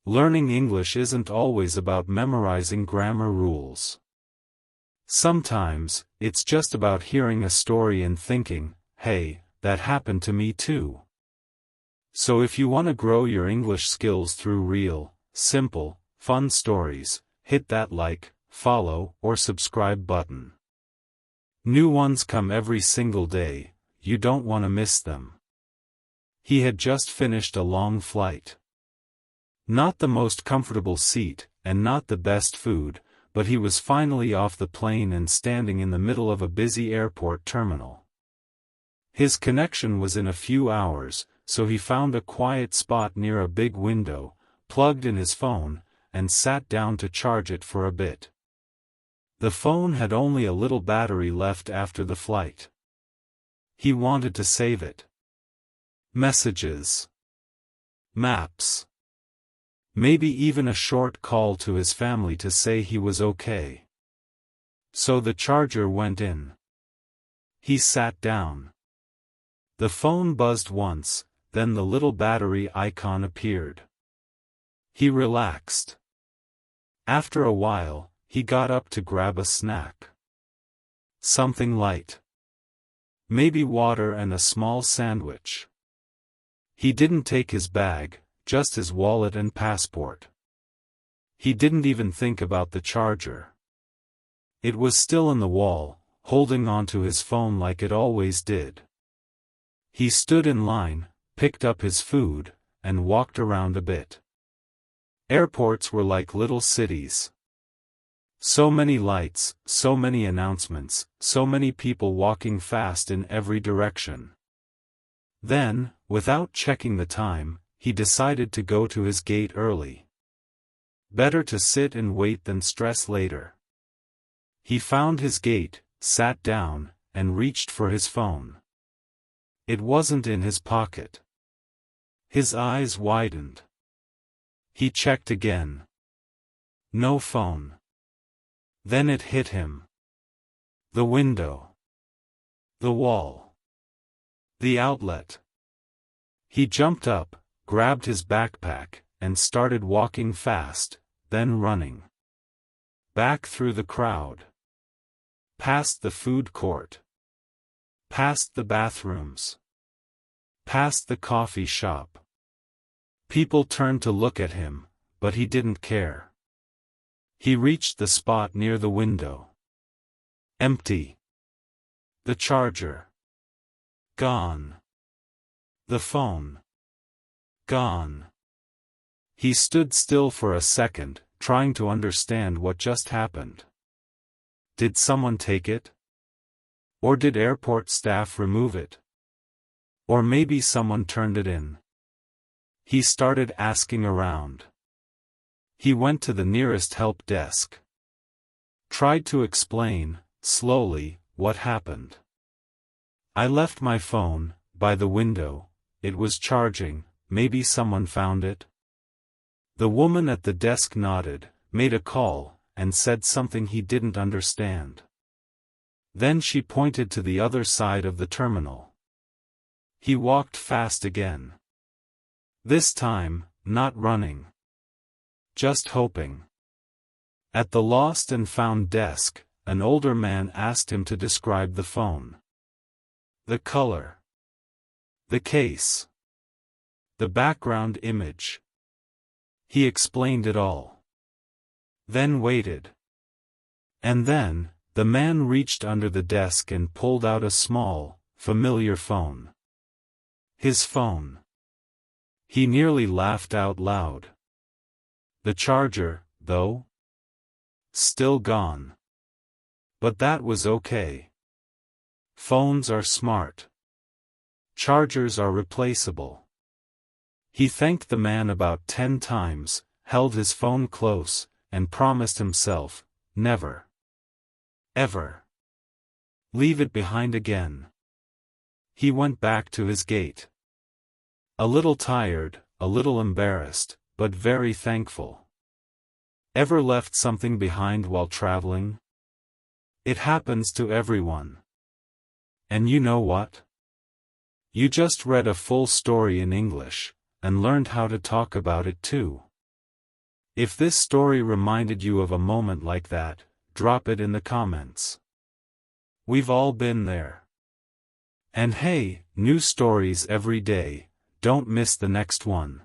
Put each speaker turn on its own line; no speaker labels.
Learning English isn't always about memorizing grammar rules. Sometimes, it's just about hearing a story and thinking, hey, that happened to me too. So if you want to grow your English skills through real, simple, fun stories, hit that like, follow, or subscribe button. New ones come every single day, you don't want to miss them. He had just finished a long flight. Not the most comfortable seat, and not the best food, but he was finally off the plane and standing in the middle of a busy airport terminal. His connection was in a few hours, so he found a quiet spot near a big window, plugged in his phone, and sat down to charge it for a bit. The phone had only a little battery left after the flight. He wanted to save it. Messages. Maps. Maybe even a short call to his family to say he was okay. So the charger went in. He sat down. The phone buzzed once, then the little battery icon appeared. He relaxed. After a while, he got up to grab a snack. Something light. Maybe water and a small sandwich. He didn't take his bag, just his wallet and passport. He didn't even think about the charger. It was still in the wall, holding onto his phone like it always did. He stood in line, picked up his food, and walked around a bit. Airports were like little cities. So many lights, so many announcements, so many people walking fast in every direction. Then, without checking the time, he decided to go to his gate early. Better to sit and wait than stress later. He found his gate, sat down, and reached for his phone. It wasn't in his pocket. His eyes widened. He checked again. No phone. Then it hit him. The window. The wall. The outlet. He jumped up, grabbed his backpack, and started walking fast, then running. Back through the crowd. Past the food court. Past the bathrooms. Past the coffee shop. People turned to look at him, but he didn't care. He reached the spot near the window. Empty. The charger. Gone. The phone. Gone. He stood still for a second, trying to understand what just happened. Did someone take it? Or did airport staff remove it? Or maybe someone turned it in. He started asking around. He went to the nearest help desk. Tried to explain, slowly, what happened. I left my phone, by the window, it was charging, maybe someone found it? The woman at the desk nodded, made a call, and said something he didn't understand. Then she pointed to the other side of the terminal. He walked fast again. This time, not running. Just hoping. At the lost and found desk, an older man asked him to describe the phone. The color. The case. The background image. He explained it all. Then waited. And then, the man reached under the desk and pulled out a small, familiar phone. His phone. He nearly laughed out loud. The charger, though? Still gone. But that was okay. Phones are smart. Chargers are replaceable. He thanked the man about 10 times, held his phone close, and promised himself, never. Ever. Leave it behind again. He went back to his gate. A little tired, a little embarrassed, but very thankful. Ever left something behind while traveling? It happens to everyone. And you know what? You just read a full story in English, and learned how to talk about it too. If this story reminded you of a moment like that, drop it in the comments. We've all been there. And hey, new stories every day, don't miss the next one.